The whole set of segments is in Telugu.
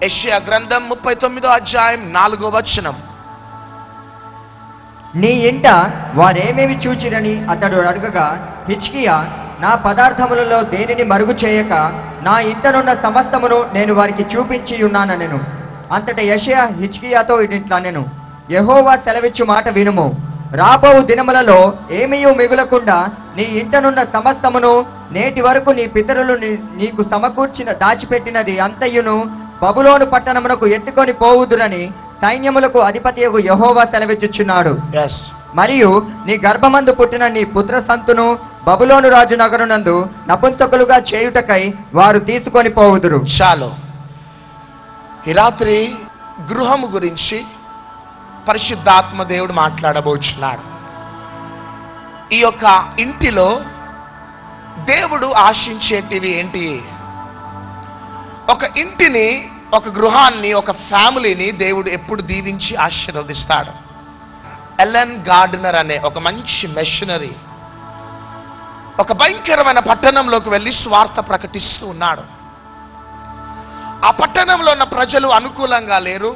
యెషయా గ్రంథం 39వ అధ్యాయం 4వ వచనం. నీ ఇంట వారేమేమి చూచిరని అతడు అడగగా, హిజ్కియా, నా పదార్థములలో దేనిని మరుగు చేయక నా ఇంటనున్న సమస్తమును నేను వారికి చూపించి ఉన్నానెను. అంతట యెషయా హిజ్కియాతో ఇట్లనెను, యెహోవా సెలవిచ్చు మాట వినుము. రాబోవు దినములలో ఏమీయూ మిగులకుండా నీ ఇంటనున్న సమస్తమును నేటి వరకు నీ పితరులు నీకు సమకూర్చిన దాచిపెట్టినది అంతయును బబులోను పట్టణమునకు ఎత్తుకొని పోవుదురని సైన్యములకు అధిపతియగు యెహోవా సెలవిచ్చుచున్నాడు. మరియు నీ గర్భమందు పుట్టిన నీ పుత్ర సంతును బబులోను రాజు నగరునందు నపుంసకులుగా చేయుటకై వారు తీసుకొని పోవుదురు. చాలు. ఈ రాత్రి గృహము గురించి పరిశుద్ధాత్మ దేవుడు మాట్లాడబోచున్నాడు. ఈ యొక్క ఇంటిలో దేవుడు ఆశించేటివి ఏంటి? ఒక ఇంటిని, ఒక గృహాన్ని, ఒక ఫ్యామిలీని దేవుడు ఎప్పుడు దీవించి ఆశీర్వదిస్తాడు. ఎలెన్ గార్డనర్ అనే ఒక మంచి మిషనరీ ఒక భయంకరమైన పట్టణంలోకి వెళ్ళి స్వార్థ ప్రకటిస్తూ ఉన్నాడు. ఆ పట్టణంలో ఉన్న ప్రజలు అనుకూలంగా లేరు.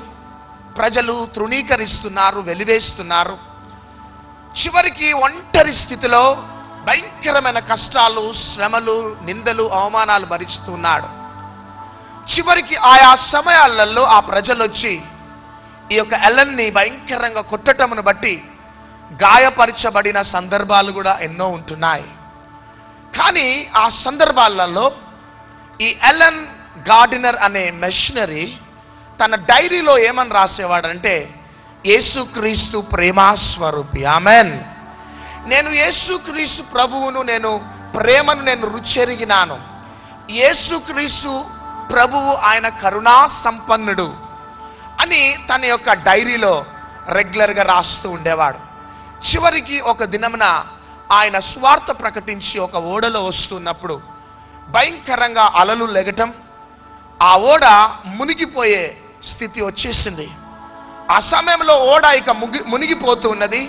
ప్రజలు తృణీకరిస్తున్నారు, వెలివేస్తున్నారు. చివరికి ఒంటరి స్థితిలో భయంకరమైన కష్టాలు, శ్రమలు, నిందలు, అవమానాలు భరిస్తున్నాడు. చివరికి ఆయా సమయాలలో ఆ ప్రజలు వచ్చి ఈ యొక్క ఎలన్ని భయంకరంగా కొట్టటమును బట్టి గాయపరచబడిన సందర్భాలు కూడా ఎన్నో ఉంటున్నాయి. కానీ ఆ సందర్భాలలో ఈ ఎలెన్ గార్డనర్ అనే మిషనరీ తన డైరీలో ఏమని రాసేవాడంటే, యేసుక్రీస్తు ప్రేమాస్వరూపి. ఆమెన్. నేను యేసుక్రీస్తు ప్రభువును, నేను ప్రేమను నేను రుచెరిగినాను. యేసుక్రీస్తు ప్రభువు ఆయన కరుణా సంపన్నుడు అని తన యొక్క డైరీలో రెగ్యులర్గా రాస్తూ ఉండేవాడు. చివరికి ఒక దినమున ఆయన స్వార్థ ప్రకటించి ఒక ఓడలో వస్తున్నప్పుడు భయంకరంగా అలలు లెగటం, ఆ ఓడ మునిగిపోయే స్థితి వచ్చేసింది. ఆ సమయంలో ఓడ ఇక మునిగిపోతూ ఉన్నది.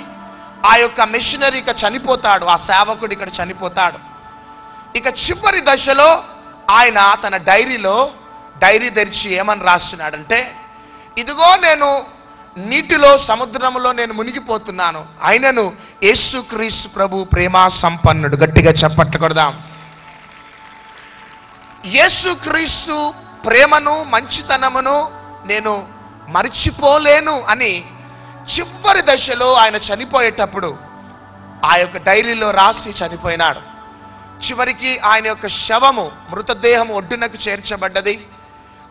ఆ యొక్క మిషనరీ ఇక చనిపోతాడు, ఆ సేవకుడు ఇక్కడ చనిపోతాడు. ఇక చివరి దశలో ఆయన తన డైరీ తెరిచి ఏమని రాస్తున్నాడంటే, ఇదిగో నేను నీటిలో, సముద్రంలో నేను మునిగిపోతున్నాను, ఆయనను యేసుక్రీస్తు ప్రభు ప్రేమా సంపన్నుడు. గట్టిగా చప్పట్లు కొడదాం. యేసుక్రీస్తు ప్రేమను, మంచితనమును నేను మర్చిపోలేను అని చివరి దశలో ఆయన చనిపోయేటప్పుడు ఆ యొక్క డైరీలో రాసి చనిపోయినాడు. చివరికి ఆయన యొక్క శవము, మృతదేహం ఒడ్డునకు చేర్చబడ్డది.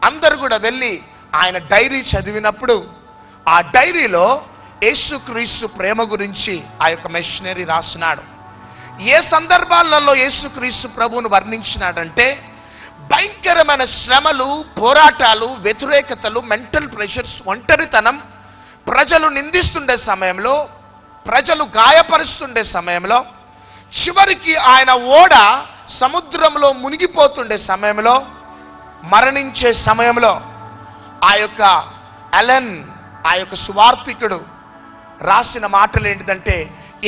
అందరూ కూడా వెళ్ళి ఆయన డైరీ చదివినప్పుడు ఆ డైరీలో యేసుక్రీస్తు ప్రేమ గురించి ఆ యొక్క మిషనరీ రాసినాడు. ఏ సందర్భాలలో యేసుక్రీస్తు ప్రభువును వర్ణించినాడంటే, భయంకరమైన శ్రమలు, పోరాటాలు, వ్యతిరేకతలు, మెంటల్ ప్రెషర్స్, ఒంటరితనం, ప్రజలు నిందిస్తుండే సమయంలో, ప్రజలు గాయపరుస్తుండే సమయంలో, చివరికి ఆయన ఓడ సముద్రంలో మునిగిపోతుండే సమయంలో, మరణించే సమయంలో ఆ యొక్క ఎలెన్, ఆ యొక్క సువార్థికుడు రాసిన మాటలు ఏంటిదంటే,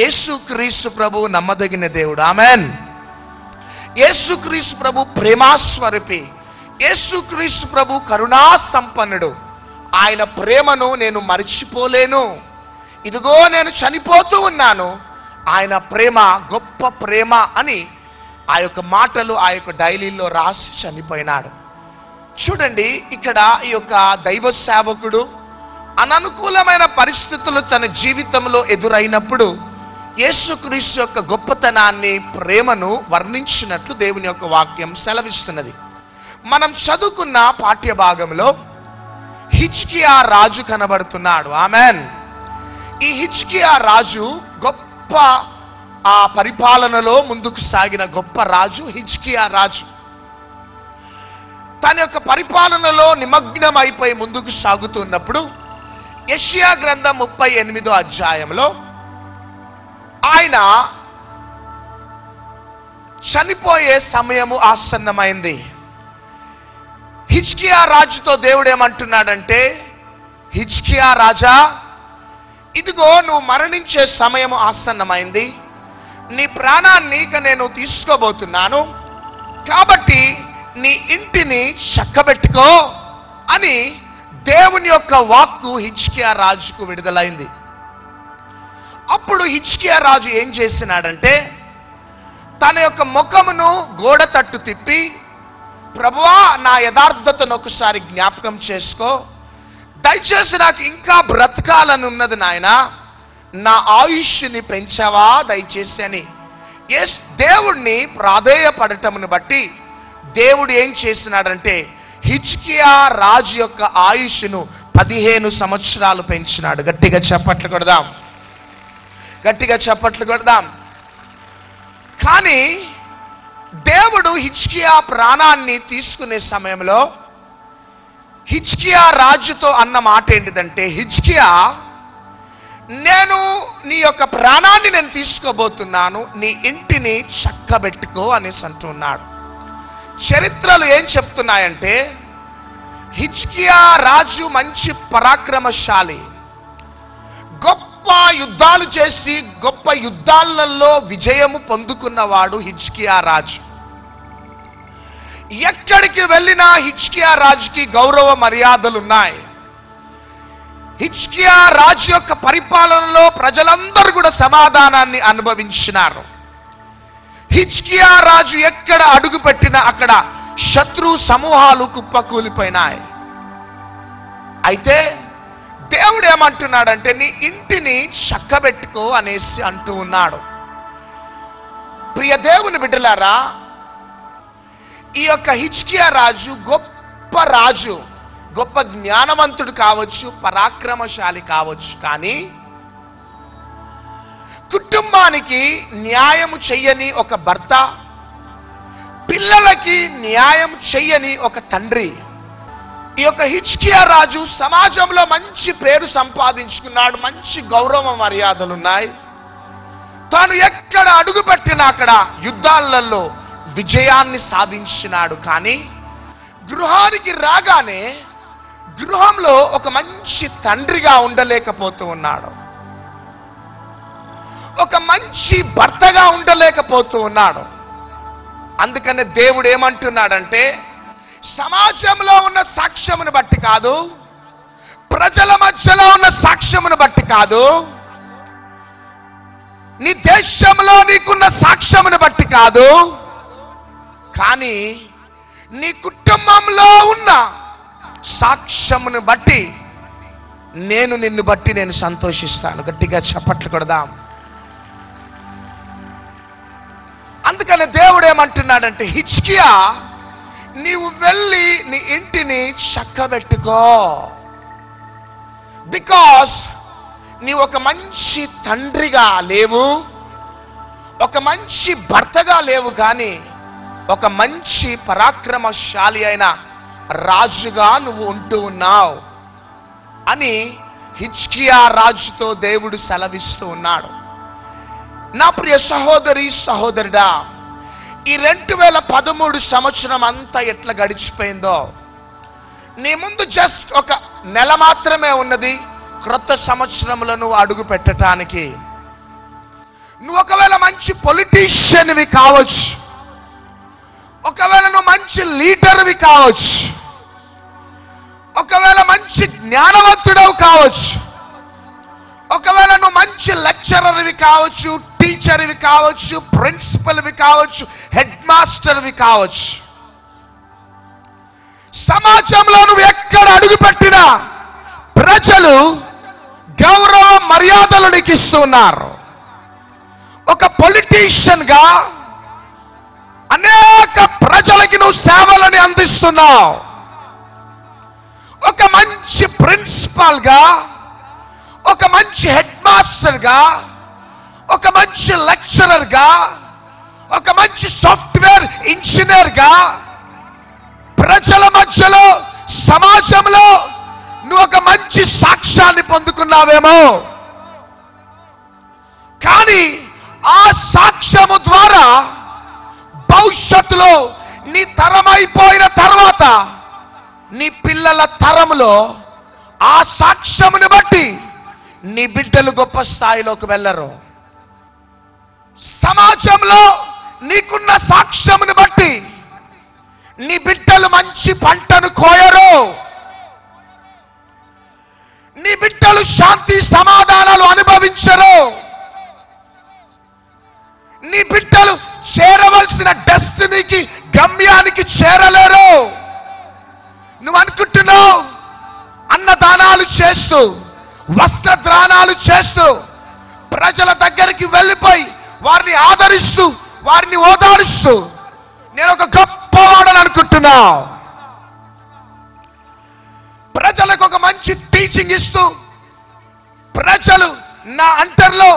యేసుక్రీస్తు ప్రభు నమ్మదగిన దేవుడు. ఆమెన్. యేసుక్రీస్తు ప్రభు ప్రేమాస్వరూపి, యేసుక్రీస్తు ప్రభు కరుణా సంపన్నుడు, ఆయన ప్రేమను నేను మర్చిపోలేను. ఇదిగో నేను చనిపోతూ ఉన్నాను, ఆయన ప్రేమ గొప్ప ప్రేమ అని ఆ యొక్క మాటలు ఆ యొక్క డైరీలో రాసి చనిపోయినాడు. చూడండి, ఇక్కడ ఈ యొక్క దైవ సేవకుడు అననుకూలమైన పరిస్థితులు తన జీవితంలో ఎదురైనప్పుడు యేసుక్రీస్తు యొక్క గొప్పతనాన్ని, ప్రేమను వర్ణించినట్లు దేవుని యొక్క వాక్యం సెలవిస్తున్నది. మనం చదువుకున్న పాఠ్య భాగంలో హిజ్కియా రాజు కనబడుతున్నాడు. ఆమెన్. ఈ హిజ్కియా రాజు గొప్ప ఆ పరిపాలనలో ముందుకు సాగిన గొప్ప రాజు హిజ్కియా రాజు. తన యొక్క పరిపాలనలో నిమగ్నం అయిపోయి ముందుకు సాగుతున్నప్పుడు యెషయా గ్రంథం 38వ అధ్యాయంలో ఆయన చనిపోయే సమయము ఆసన్నమైంది. హిజ్కియా రాజుతో దేవుడు ఏమంటున్నాడంటే, హిజ్కియా రాజా, ఇదిగో నువ్వు మరణించే సమయము ఆసన్నమైంది, నీ ప్రాణాన్ని ఇక నేను తీసుకోబోతున్నాను, కాబట్టి నీ ఇంటిని చక్కబెట్టుకో అని దేవుని యొక్క వాక్కు హిజ్కియా రాజుకు విడుదలైంది. అప్పుడు హిజ్కియా రాజు ఏం చేసినాడంటే తన యొక్క ముఖమును గోడ తట్టు తిప్పి, ప్రభువా నా యథార్థతను ఒకసారి జ్ఞాపకం చేసుకో, దయచేసి నాకు ఇంకా బ్రతకాలని ఉన్నది నాయనా, నా ఆయుష్ని పెంచావా దయచేసి అని దేవుణ్ణి ప్రాధేయపడటమును బట్టి దేవుడు ఏం చేసినాడంటే హిజ్కియా రాజు యొక్క ఆయుష్ను 15 సంవత్సరాలు పెంచినాడు. గట్టిగా చప్పట్లు కొడదాం, గట్టిగా చప్పట్లు కొడదాం. కానీ దేవుడు హిజ్కియా ప్రాణాన్ని తీసుకునే సమయంలో హిజ్కియా రాజుతో అన్న మాట ఏంటిదంటే, హిజ్కియా, నేను నీ యొక్క ప్రాణాన్ని నేను తీసుకోబోతున్నాను, నీ ఇంటిని చక్కబెట్టుకో అనేసి అంటున్నాడు. చరిత్రలు ఏం చెప్తున్నాయంటే హిజ్కియా రాజు మంచి పరాక్రమశాలి, గొప్ప యుద్ధాలు చేసి గొప్ప యుద్ధాలలో విజయము పొందుకున్నవాడు హిజ్కియా రాజు. ఎక్కడికి వెళ్ళినా హిజ్కియా రాజుకి గౌరవ మర్యాదలు ఉన్నాయి. హిజ్కియా రాజు యొక్క పరిపాలనలో ప్రజలందరూ కూడా సమాధానాన్ని అనుభవించినారు. హిజ్కియా రాజు ఎక్కడ అడుగు పెట్టినా అక్కడ శత్రు సమూహాలు కుప్పకూలిపోయినాయి. అయితే దేవుడు ఏమంటున్నాడంటే నీ ఇంటిని చక్కబెట్టుకో అనేసి అంటూ ఉన్నాడు. ప్రియ దేవుని బిడ్డలారా, ఈ యొక్క హిజ్కియా రాజు గొప్ప రాజు, గొప్ప జ్ఞానవంతుడు కావచ్చు, పరాక్రమశాలి కావచ్చు, కానీ కుటుంబానికి న్యాయము చెయ్యని ఒక భర్త, పిల్లలకి న్యాయం చెయ్యని ఒక తండ్రి. ఈ యొక్క హిజ్కియా రాజు సమాజంలో మంచి పేరు సంపాదించుకున్నాడు, మంచి గౌరవ మర్యాదలున్నాయి. తాను ఎక్కడ అడుగు పెట్టినా అక్కడ యుద్ధాలలో విజయాన్ని సాధించినాడు. కానీ గృహానికి రాగానే గృహంలో ఒక మంచి తండ్రిగా ఉండలేకపోతూ ఉన్నాడు, ఒక మంచి భర్తగా ఉండలేకపోతూ ఉన్నాడు. అందుకనే దేవుడు ఏమంటున్నాడంటే సమాజంలో ఉన్న సాక్ష్యమును బట్టి కాదు, ప్రజల మధ్యలో ఉన్న సాక్ష్యమును బట్టి కాదు, నీ దేశంలో నీకున్న సాక్ష్యమును బట్టి కాదు, కానీ నీ కుటుంబంలో ఉన్న సాక్ష్యమును బట్టి నిన్ను బట్టి నేను సంతోషిస్తాను. గట్టిగా చప్పట్లు కొడదాం. అందుకని దేవుడు ఏమంటున్నాడంటే హిజ్కియా, నీవు వెళ్ళి నీ ఇంటిని చక్కబెట్టుకో. బికాస్ నీవు ఒక మంచి తండ్రిగా లేవు, ఒక మంచి భర్తగా లేవు, కానీ ఒక మంచి పరాక్రమశాలి అయిన రాజుగా నువ్వు ఉంటూ ఉన్నావు అని హిజ్కియా రాజుతో దేవుడు సెలవిస్తూ ఉన్నాడు. నా ప్రియ సహోదరి సహోదరుడా, ఈ 2013 సంవత్సరం అంతా ఎట్లా గడిచిపోయిందో, నీ ముందు జస్ట్ ఒక నెల మాత్రమే ఉన్నది క్రొత్త సంవత్సరంలో నువ్వు అడుగు పెట్టడానికి. నువ్వు ఒకవేళ మంచి పొలిటీషియన్వి కావచ్చు, ఒకవేళ నువ్వు మంచి లీడర్వి కావచ్చు, ఒకవేళ మంచి జ్ఞానవంతుడవు కావచ్చు, ఒకవేళ నువ్వు మంచి లెక్చరర్వి కావచ్చు, టీచర్వి కావచ్చు, ప్రిన్సిపల్వి కావచ్చు, హెడ్ మాస్టర్వి కావచ్చు, సమాజంలో నువ్వు ఎక్కడ అడుగు పెట్టినా ప్రజలు గౌరవ మర్యాదలు నీకు ఇస్తున్నారు. ఒక పొలిటీషియన్ గా అనేక ప్రజలకి నువ్వు సేవలని అందిస్తున్నావు. ఒక మంచి ప్రిన్సిపాల్ గా, ఒక మంచి హెడ్ మాస్టర్ గా, ఒక మంచి లెక్చరర్ గా, ఒక మంచి సాఫ్ట్వేర్ ఇంజనీర్ గా ప్రజల మధ్యలో సమాజంలో నువ్వు ఒక మంచి సాక్ష్యాన్ని పొందుకున్నావేమో, కానీ ఆ సాక్ష్యము ద్వారా భవిష్యత్తులో నీ తరమైపోయిన తర్వాత నీ పిల్లల తరములో ఆ సాక్ష్యమును బట్టి నీ బిడ్డలు గొప్ప స్థాయిలోకి వెళ్ళరు. సమాజంలో నీకున్న సాక్ష్యమును బట్టి నీ బిడ్డలు మంచి పంటను కోయరు. నీ బిడ్డలు శాంతి సమాధానాలు అనుభవించరు. నీ బిడ్డలు చేరవలసిన డెస్టినీకి, గమ్యానికి చేరలేరు. నువ్వు అనుకుంటున్నావు అన్నదానాలు చేస్తూ, వస్త్రదానాలు చేస్తూ, ప్రజల దగ్గరికి వెళ్ళిపోయి వారిని ఆదరిస్తూ, వారిని ఓదారుస్తూ నేను ఒక గొప్పవాడని అనుకుంటున్నావు. ప్రజలకు ఒక మంచి టీచింగ్ ఇస్తూ, ప్రజలు నా అంటర్లో,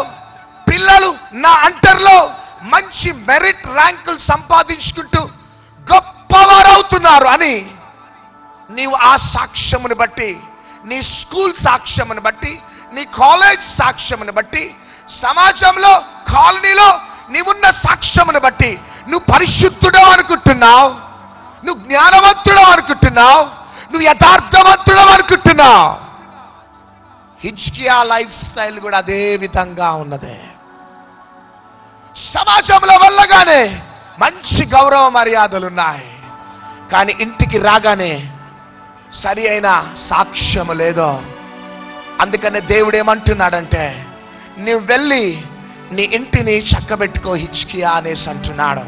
పిల్లలు నా అంటర్లో మంచి మెరిట్ ర్యాంకులు సంపాదించుకుంటూ గొప్పవారు అవుతున్నారు అని నీవు ఆ సాక్ష్యమును బట్టి, నీ స్కూల్ సాక్ష్యమును బట్టి, నీ కాలేజ్ సాక్ష్యమును బట్టి, సమాజంలో కాలనీలో నీవున్న సాక్ష్యమును బట్టి నువ్వు పరిశుద్ధుడో అనుకుంటున్నావు, నువ్వు జ్ఞానవంతుడో అనుకుంటున్నావు, నువ్వు యథార్థవంతుడో అనుకుంటున్నావు. హిజ్కియా లైఫ్ స్టైల్ కూడా అదే విధంగా ఉన్నదే. సమాజంలో వెళ్ళగానే మంచి గౌరవ మర్యాదలు ఉన్నాయి, కానీ ఇంటికి రాగానే సరి అయిన సాక్ష్యము లేదో. అందుకనే దేవుడు ఏమంటున్నాడంటే, నువ్వు వెళ్ళి నీ ఇంటిని చక్కబెట్టుకో హిజ్కియా అనేసి అంటున్నాడు.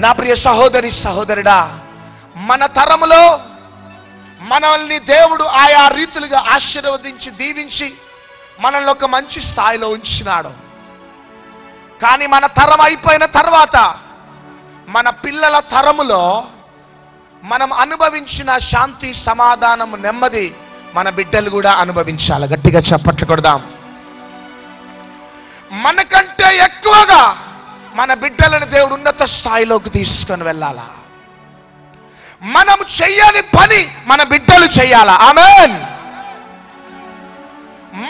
నా ప్రియ సహోదరి సహోదరుడా, మన తరములో మనల్ని దేవుడు ఆయా రీతులుగా ఆశీర్వదించి దీవించి మనల్ని ఒక మంచి స్థాయిలో ఉంచినాడు. కానీ మన తరం అయిపోయిన తర్వాత మన పిల్లల తరములో మనం అనుభవించిన శాంతి, సమాధానం, నెమ్మది మన బిడ్డలు కూడా అనుభవించాలి. గట్టిగా చప్పట్లు కొడదాం. మనకంటే ఎక్కువగా మన బిడ్డలను దేవుడు ఉన్నత స్థాయిలోకి తీసుకొని వెళ్ళాలా. మనం చెయ్యని పని మన బిడ్డలు చెయ్యాలా. ఆమేన్.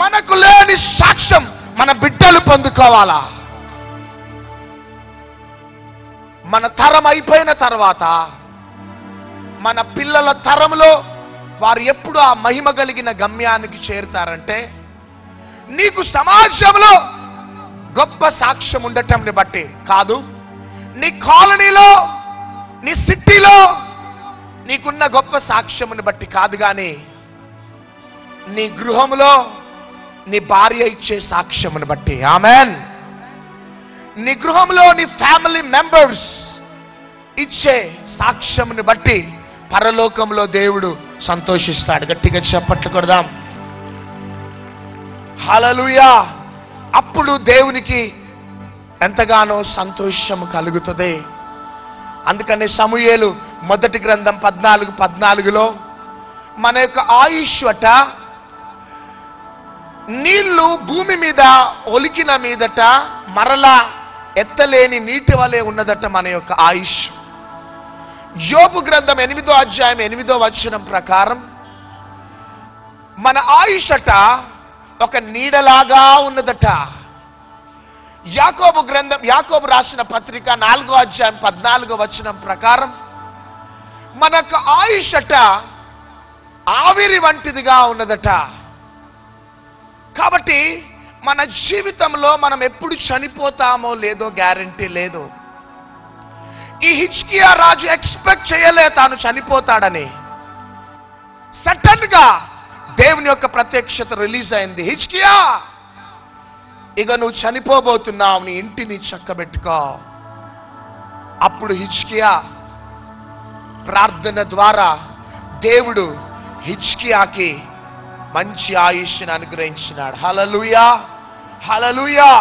మనకు లేని సాక్ష్యం మన బిడ్డలు పొందుకోవాలా. మన తరం అయిపోయిన తర్వాత మన పిల్లల తరంలో వారు ఎప్పుడు ఆ మహిమ కలిగిన గమ్యానికి చేరుతారంటే, నీకు సమాజంలో గొప్ప సాక్ష్యం ఉండటంని బట్టి కాదు, నీ కాలనీలో, నీ సిటీలో నీకున్న గొప్ప సాక్ష్యముని బట్టి కాదు, కానీ నీ గృహంలో నీ భార్య ఇచ్చే సాక్ష్యముని బట్టి. ఆమెన్. నీ గృహంలో నీ ఫ్యామిలీ మెంబర్స్ ఇచ్చే సాక్ష్యముని బట్టి పరలోకంలో దేవుడు సంతోషిస్తాడు. గట్టిగా చప్పట్లు కొడదాం. హల్లెలూయా. అప్పుడు దేవునికి ఎంతగానో సంతోషం కలుగుతుంది. అందుకని సమూయేలు మొదటి గ్రంథం 14:14లో మన యొక్క ఆయుష్ అట నీళ్లు భూమి మీద ఒలికిన మీదట మరలా ఎత్తలేని నీటి వలె ఉన్నదట మన యొక్క ఆయుష్. యోబు గ్రంథం 8వ అధ్యాయం 8వ వచనం ప్రకారం మన ఆయుష్ అట ఒక నీడలాగా ఉన్నదట. యాకోబు రాసిన పత్రిక 4వ అధ్యాయం 14వ వచనం ప్రకారం మన యొక్క ఆయుష్ అట ఆవిరి వంటిదిగా ఉన్నదట. కాబట్టి మన జీవితంలో మనం ఎప్పుడు చనిపోతామో లేదో గ్యారంటీ లేదు. ఈ హిజ్కియా రాజు ఎక్స్పెక్ట్ చేయలే తాను చనిపోతాడని. సడన్ గా దేవుని యొక్క ప్రత్యక్షత రిలీజ్ అయింది. హిజ్కియా, ఇక నువ్వు చనిపోబోతున్నావు, నీ ఇంటిని చక్కబెట్టుకో. అప్పుడు హిజ్కియా ప్రార్థన ద్వారా దేవుడు హిజ్కియాకి మంచి ఆయుష్ని అనుగ్రహించినాడు. హల్లెలూయా, హల్లెలూయా.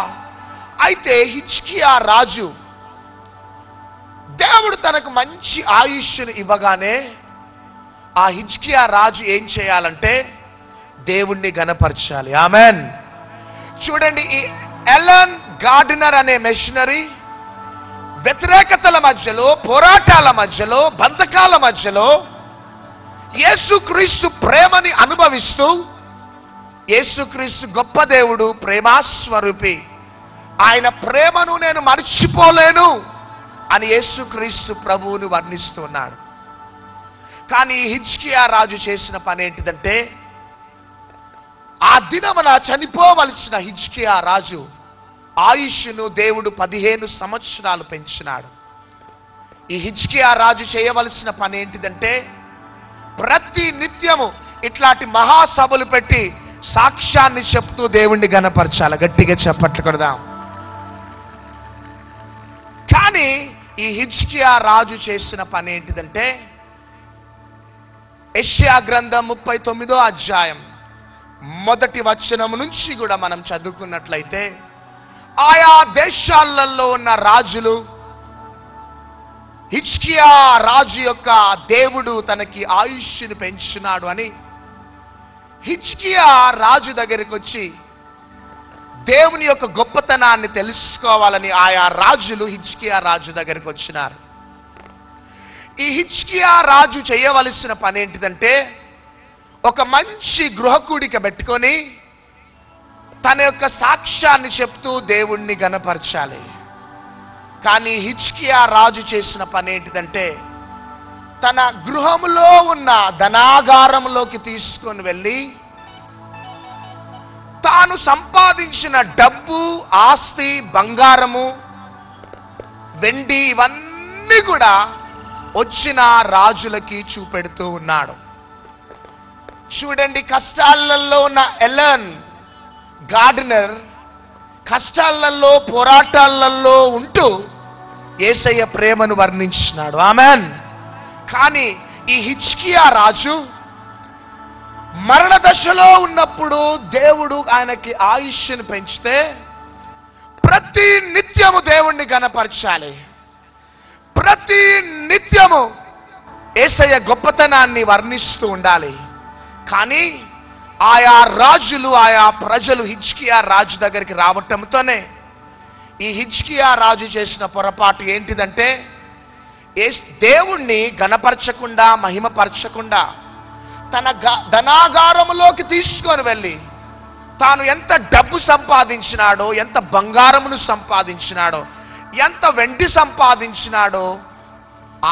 అయితే హిజ్కియా రాజు దేవుడు తనకు మంచి ఆయుష్ని ఇవ్వగానే ఆ హిజ్కియా రాజు ఏం చేయాలంటే దేవుణ్ణి గణపరచాలి. ఆమెన్. చూడండి, ఈ ఎలన్ గార్డినర్ అనే మిషనరీ వ్యతిరేకతల మధ్యలో, పోరాటాల మధ్యలో, బంధకాల మధ్యలో యేసుక్రీస్తు ప్రేమని అనుభవిస్తూ, యేసుక్రీస్తు గొప్ప దేవుడు, ప్రేమాస్వరూపి, ఆయన ప్రేమను నేను మర్చిపోలేను అని యేసుక్రీస్తు ప్రభువుని వర్ణిస్తున్నాడు. కానీ హిజ్కియా రాజు చేసిన పని ఏంటిదంటే, ఆ దినమున చనిపోవలసిన హిజ్కియా రాజు ఆయుష్ను దేవుడు 15 సంవత్సరాలు పెంచినాడు. ఈ హిజ్కియా రాజు చేయవలసిన పని ఏంటిదంటే, ప్రతి నిత్యము ఇట్లాంటి మహాసభలు పెట్టి సాక్ష్యాన్ని చెప్తూ దేవుణ్ణి గణపరచాలి. గట్టిగా చప్పట్లు కొడదాం. కానీ ఈ హిజ్కియా రాజు చేసిన పని ఏంటిదంటే, యెషయా గ్రంథం 39వ అధ్యాయం మొదటి వచనం నుంచి కూడా మనం చదువుకున్నట్లయితే, ఆయా దేశాలలో ఉన్న రాజులు హిజ్కియా రాజు యొక్క దేవుడు తనకి ఆయుష్ని పెంచినాడు అని హిజ్కియా రాజు దగ్గరికి వచ్చి దేవుని యొక్క గొప్పతనాన్ని తెలుసుకోవాలని ఆయా రాజులు హిజ్కియా రాజు దగ్గరికి వచ్చినారు. ఈ హిజ్కియా రాజు చేయవలసిన పని ఏంటిదంటే, ఒక మంచి గృహకూడిక పెట్టుకొని తన యొక్క సాక్ష్యాన్ని చెప్తూ దేవుణ్ణి గణపరచాలి. కానీ హిజ్కియా రాజు చేసిన పని ఏంటిదంటే, తన గృహములో ఉన్న ధనాగారంలోకి తీసుకొని వెళ్ళి తాను సంపాదించిన డబ్బు, ఆస్తి, బంగారము, వెండి ఇవన్నీ కూడా వచ్చిన రాజులకి చూపెడుతూ ఉన్నాడు. చూడండి, కష్టాలలో ఉన్న ఎలన్ గార్డనర్ కష్టాలలో, పోరాటాలలో ఉంటూ యేసయ్య ప్రేమను వర్ణించినాడు. ఆమెన్. కానీ ఈ హిజ్కియా రాజు మరణ దశలో ఉన్నప్పుడు దేవుడు ఆయనకి ఆయుష్ను పెంచితే ప్రతి నిత్యము దేవుణ్ణి గణపరచాలి. ప్రతి నిత్యము యేసయ్య గొప్పతనాన్ని వర్ణిస్తూ ఉండాలి. కానీ ఆయా రాజులు, ఆయా ప్రజలు హిజ్కియా రాజు దగ్గరికి రావటంతోనే ఈ హిజ్కియా రాజు చేసిన పొరపాటు ఏంటిదంటే, దేవుణ్ణి గణపరచకుండా, మహిమపరచకుండా తన ధనాగారములోకి తీసుకొని వెళ్ళి తాను ఎంత డబ్బు సంపాదించినాడో, ఎంత బంగారమును సంపాదించినాడో, ఎంత వెండి సంపాదించినాడో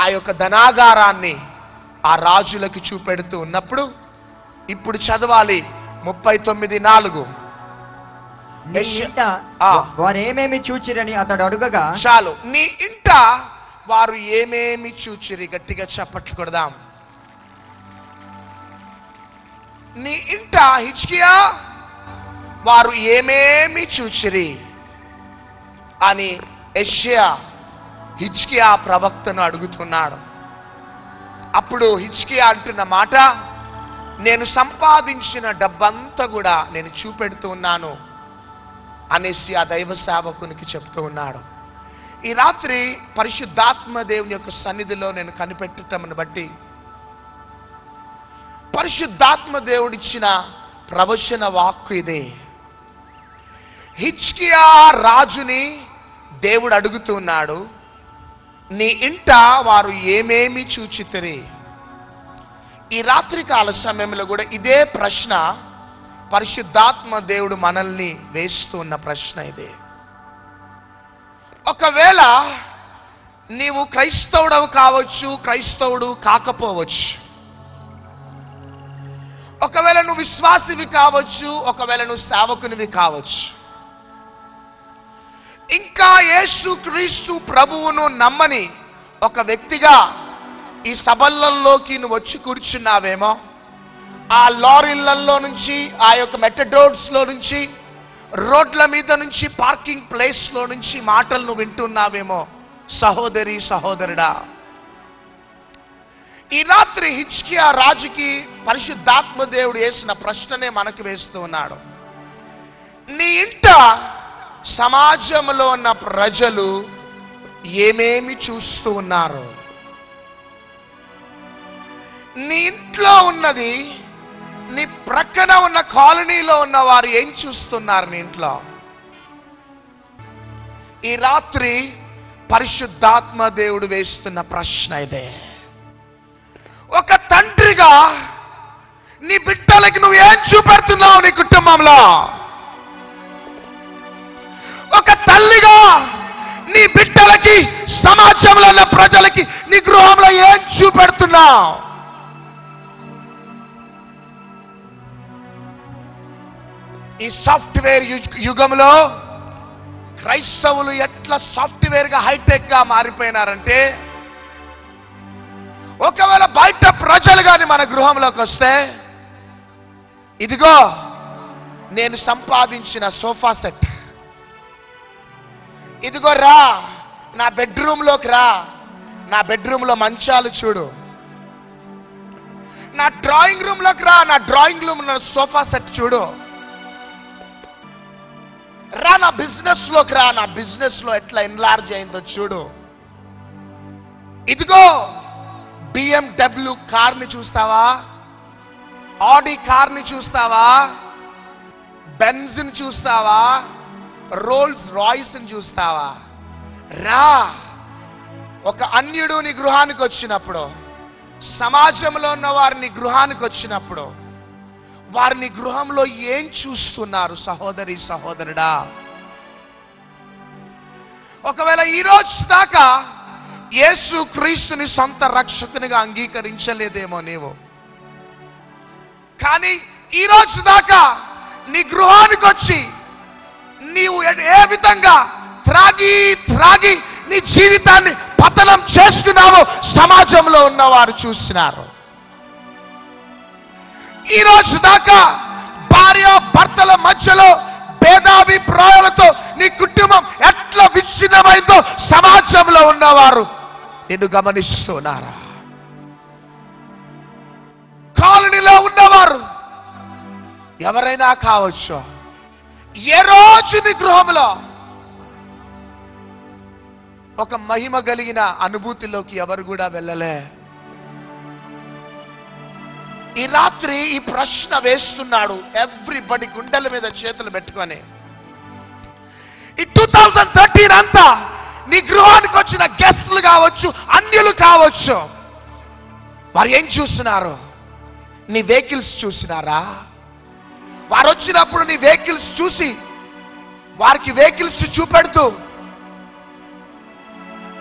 ఆ యొక్క ధనాగారాన్ని ఆ రాజులకి చూపెడుతూ ఉన్నప్పుడు, ఇప్పుడు చదవాలి 39:4. నీ ఇంట వారేమేమి చూచిరని అతడు అడుగగా, చాలు. నీ ఇంట వారు ఏమేమి చూచిరి? గట్టిగా చప్పట్లు కొడదాం. నీ ఇంట హిజ్కియా వారు ఏమేమి చూచిరి అని యెషయా హిజ్కియా ప్రవక్తను అడుగుతున్నాడు. అప్పుడు హిజ్కియా అంటున్న మాట, నేను సంపాదించిన డబ్బంతా కూడా నేను చూపెడుతూ ఉన్నాను అనేసి ఆ దైవ సేవకునికి చెప్తూ ఉన్నాడు. ఈ రాత్రి పరిశుద్ధాత్మ దేవుని యొక్క సన్నిధిలో నేను కనిపెట్టటమును బట్టి పరిశుద్ధాత్మ దేవుడిచ్చిన ప్రవచన వాక్కు ఇదే. హిజ్కియా రాజుని దేవుడు అడుగుతున్నాడు, నీ ఇంట వారు ఏమేమి చూచితిరి? ఈ రాత్రికాల సమయంలో కూడా ఇదే ప్రశ్న పరిశుద్ధాత్మ దేవుడు మనల్ని వేస్తూ ఉన్న ప్రశ్న ఇదే. ఒకవేళ నీవు క్రైస్తవుడవు కావచ్చు, క్రైస్తవుడు కాకపోవచ్చు. ఒకవేళ నువ్వు విశ్వాసివి కావచ్చు, ఒకవేళ నువ్వు సేవకునివి కావచ్చు. ఇంకా యేసు క్రీస్తు ప్రభువును నమ్మని ఒక వ్యక్తిగా ఈ సభలలోకి నువ్వు వచ్చి కూర్చున్నావేమో, ఆ లారీలలో నుంచి, ఆ యొక్క మెటడోర్స్ లో నుంచి, రోడ్ల మీద నుంచి, పార్కింగ్ ప్లేస్ లో నుంచి మాటలు నువ్వు వింటున్నావేమో. సహోదరి, సహోదరుడా, ఈ రాత్రి హిజ్కియా రాజుకి పరిశుద్ధాత్మ దేవుడు వేసిన ప్రశ్ననే మనకు వేస్తూ ఉన్నాడు. నీ ఇంట సమాజంలో ఉన్న ప్రజలు ఏమేమి చూస్తూ ఉన్నారు? నీ ఇంట్లో ఉన్నది, నీ ప్రక్కన ఉన్న కాలనీలో ఉన్న వారు ఏం చూస్తున్నారు నీ ఇంట్లో? ఈ రాత్రి పరిశుద్ధాత్మ దేవుడు వేస్తున్న ప్రశ్న ఇదే. ఒక తండ్రిగా నీ బిడ్డలకి నువ్వు ఏం చూపెడుతున్నావు నీ కుటుంబంలో? ఒక తల్లిగా నీ బిడ్డలకి, సమాజంలో ఉన్న ప్రజలకి నీ గృహంలో ఏం చూపెడుతున్నావు? ఈ సాఫ్ట్వేర్ యుగంలో క్రైస్తవులు ఎట్లా సాఫ్ట్వేర్ గా, హైటెక్ గా మారిపోయినారంటే, ఒకవేళ బయట ప్రజలు కానీ మన గృహంలోకి వస్తే ఇదిగో నేను సంపాదించిన సోఫా సెట్, ఇదిగో రా నా బెడ్రూమ్లోకి రా, నా బెడ్రూమ్లో మంచాలు చూడు, నా డ్రాయింగ్ రూమ్లోకి రా, నా డ్రాయింగ్ రూమ్ సోఫా సెట్ చూడు, రా నా బిజినెస్ లోకి రా, నా బిజినెస్ లో ఎట్లా ఎన్లార్జ్ అయిందో చూడు, ఇదిగో BMW కార్ని చూస్తావా, ఆడి కార్ని చూస్తావా, బెంజ్ని చూస్తావా, రోల్స్ రాయ్స్ని చూస్తావా, రా. ఒక అన్యుడు నీ గృహానికి వచ్చినప్పుడు, సమాజంలో ఉన్న వారిని గృహానికి వచ్చినప్పుడు వారిని గృహంలో ఏం చూస్తున్నారు సహోదరి సహోదరుడా? ఒకవేళ ఈ రోజు దాకా యేసు క్రీస్తుని సొంత రక్షకునిగా అంగీకరించలేదేమో నీవు, కానీ ఈ రోజు దాకా నీ గృహానికి వచ్చి నీవు ఏ విధంగా త్రాగి నీ జీవితాన్ని పతనం చేస్తున్నావో సమాజంలో ఉన్నవారు చూస్తున్నారు. ఈ రోజు దాకా భార్య భర్తల మధ్యలో భేదాభిప్రాయాలతో నీ కుటుంబం ఎట్లా విచ్ఛిన్నమైందో సమాజంలో ఉన్నవారు నిన్ను గమనిస్తున్నారా? కాలనీలో ఉన్నవారు ఎవరైనా కావచ్చు, ఏ రోజు నీ గృహంలో ఒక మహిమ కలిగిన అనుభూతిలోకి ఎవరు కూడా వెళ్ళలే. ఈ రాత్రి ఈ ప్రశ్న వేస్తున్నాడు ఎవ్రీబడి గుండెల మీద చేతులు పెట్టుకొని. ఈ 2013 అంతా నీ గృహానికి వచ్చిన గెస్టులు కావచ్చు, అన్యులు కావచ్చు, వారు ఏం చూస్తున్నారు? నీ వెహికల్స్ చూసినారా? వారు వచ్చినప్పుడు నీ వెహికల్స్ చూసి వారికి వెహికల్స్ చూపెడుతూ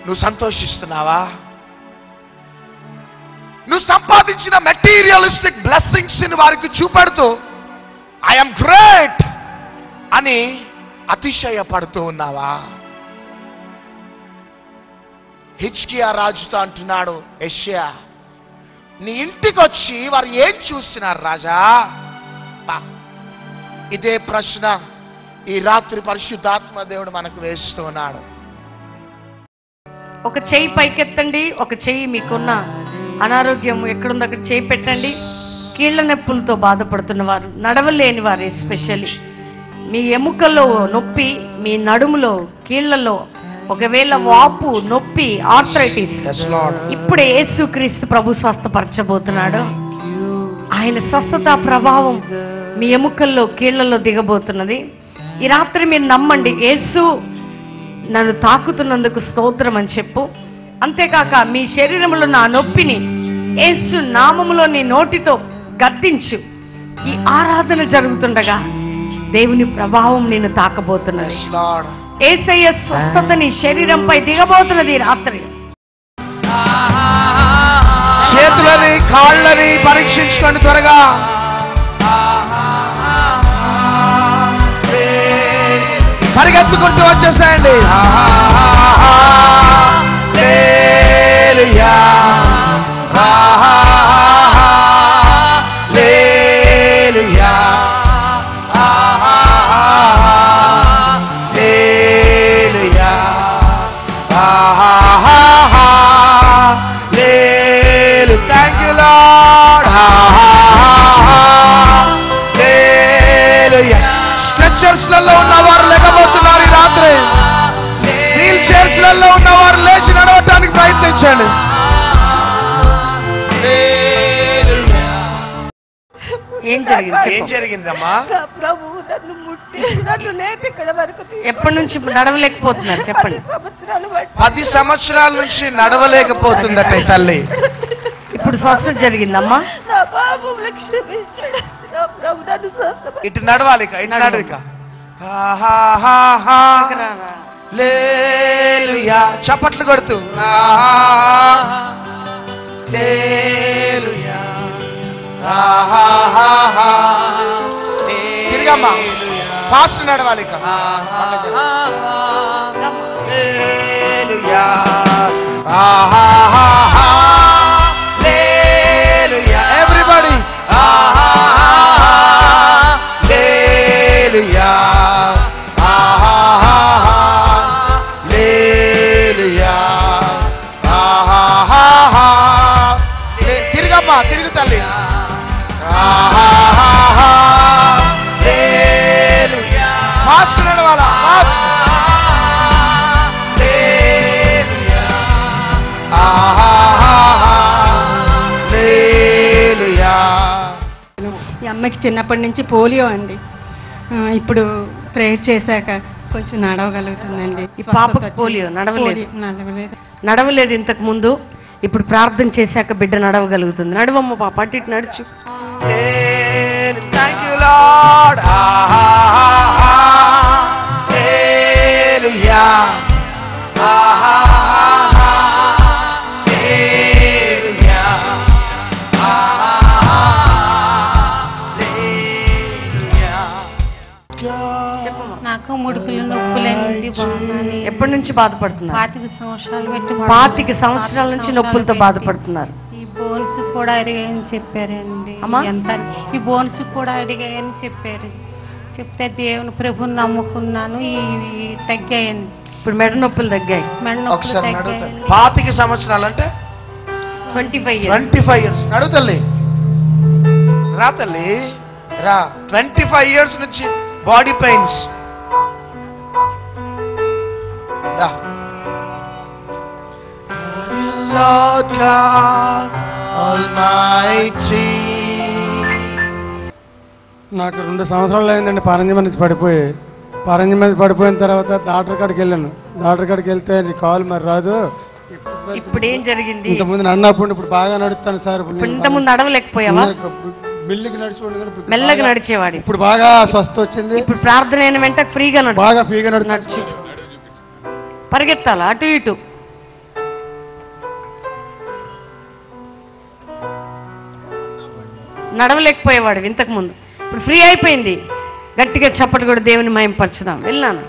నువ్వు సంతోషిస్తున్నావా? నువ్వు సంపాదించిన మెటీరియలిస్టిక్ బ్లెస్సింగ్స్ ని వారికి చూపెడుతూ ఐఎమ్ గ్రేట్ అని అతిశయపడుతూ ఉన్నావా? హిజ్కియా రాజుతో అంటున్నాడు యెషయా, నీ ఇంటికి వచ్చి వారు ఏం చూస్తున్నారు రాజా? ఇదే ప్రశ్న ఈ రాత్రి పరిశుద్ధాత్మ దేవుడు మనకు వేస్తూ ఉన్నాడు. ఒక చెయ్యి పైకెత్తండి, ఒక చెయ్యి మీకున్న అనారోగ్యం ఎక్కడుందో అక్కడ చేయి పెట్టండి. కీళ్ల నొప్పులతో బాధపడుతున్న వారు, నడవలేని వారు, ఎస్పెషల్లీ మీ ఎముకల్లో నొప్పి, మీ నడుములో కీళ్లలో ఒకవేళ వాపు నొప్పి, ఆర్థరైటిస్, ఇప్పుడే యేసుక్రీస్తు ప్రభు స్వస్థపరచబోతున్నాడు. ఆయన స్వస్థత ప్రభావం మీ ఎముకల్లో కీళ్లలో దిగబోతున్నది. ఈ రాత్రి మీరు నమ్మండి, యేసు నన్ను తాకుతున్నందుకు స్తోత్రం అని చెప్పు. అంతేకాక మీ శరీరంలో నా నొప్పిని యేసు నామములో నీ నోటితో గద్దించు. ఈ ఆరాధన జరుగుతుండగా దేవుని ప్రభావం నిన్ను తాకబోతున్నది. యేసయ్య స్వస్థత నీ శరీరంపై దిగబోతున్నది. రాత్రి చేతులని కాళ్ళని పరీక్షించుకోండి త్వరగా. పరిగెత్తుకుంటూ వచ్చేసేయండి. Hallelujah, hallelujah, hallelujah, hallelujah. Thank you lord. Hallelujah. Stretchers లలో ఉన్నవారు లేకపోతున్నారు ఈ రాత్రి. వీల్ చైర్స్ లలో ఉన్నవారు లేచి నడవటానికి ప్రయత్నించండి. ఏం జరిగిందమ్మా? ప్రభు నన్ను ముట్టి నన్ను లేపి ఇక్కడ వరకు. ఎప్పటి నుంచి నడవలేకపోతున్నారు చెప్పండి? 10 సంవత్సరాల నుంచి నడవలేకపోతుందట తల్లి. ఇప్పుడు స్వస్థత జరిగిందమ్మా. ఇటు నడవాలి, ఇటు నడవిక. హల్లెలూయా, చప్పట్లు కొడుతూ హల్లెలూయా, తిరిగమ్మా. ఫాస్ట్ నడవాలి ఇక. హల్లెలూయా, హల్లెలూయా. ఎవ్రీబడీ ఈ అమ్మకి చిన్నప్పటి నుంచి పోలియో అండి. ఇప్పుడు ప్రేయర్ చేశాక కొంచెం నడవగలుగుతుందండి. ఈ పాపకు పోలియో నడవలేదు ఇంతకు ముందు. ఇప్పుడు ప్రార్థన చేశాక బిడ్డ నడవగలుగుతుంది. నడవమ్మ పాప, అటు ఇటు నడుచు. Thank you, Lord. Hallelujah. నాకు ముడుకులు నొప్పులేండి. ఎప్పటి నుంచి బాధపడుతున్నారు? 25 సంవత్సరాలు పెట్టి 25 సంవత్సరాల నుంచి నొప్పులతో బాధపడుతున్నారు. ఈ బోన్స్ కూడా అడిగాయని చెప్పారండి. ఎంత ఈ బోన్స్ కూడా అడిగాయని చెప్పారు. చెప్తే దేవుని ప్రభుని నమ్ముకున్నాను, ఇవి తగ్గాయండి. ఇప్పుడు మెడ నొప్పులు తగ్గాయి. మెడ నొప్పులు తగ్గాయి. 25 సంవత్సరాలు అంటే 25 years. నడు తల్లి, రా తల్లి రా. 25 years నుంచి బాడీ పెయిన్స్. రా. Lord God Almighty. నాకు 2 సంవత్సరాలు అయిందండి పారంజీ నుంచి పడిపోయి. పారంజీ మీద పడిపోయిన తర్వాత డాక్టర్ కాడికి వెళ్ళాను. డాక్టర్ కాడికి వెళ్తే నీ కాలు మరి రాదు. ఇప్పుడు ఏం జరిగింది? ఇంతకుముందు నన్నప్పుడు ఇప్పుడు బాగా నడుస్తాను సార్. ఇంతకుముందు నడవలేకపోయావా? బిల్లుకి నడిచి మెల్లగా నడిచేవాడు. ఇప్పుడు బాగా స్వస్థ వచ్చింది. ఇప్పుడు ప్రార్థన అయిన వెంట ఫ్రీగా బాగా ఫ్రీగా నడిచి పరిగెత్తాలి అటు ఇటు. నడవలేకపోయేవాడు ఇంతకు ముందు, ఇప్పుడు ఫ్రీ అయిపోయింది. గట్టిగా చప్పటి కూడా దేవుని మహిమపరచుదాం. వెళ్ళాను.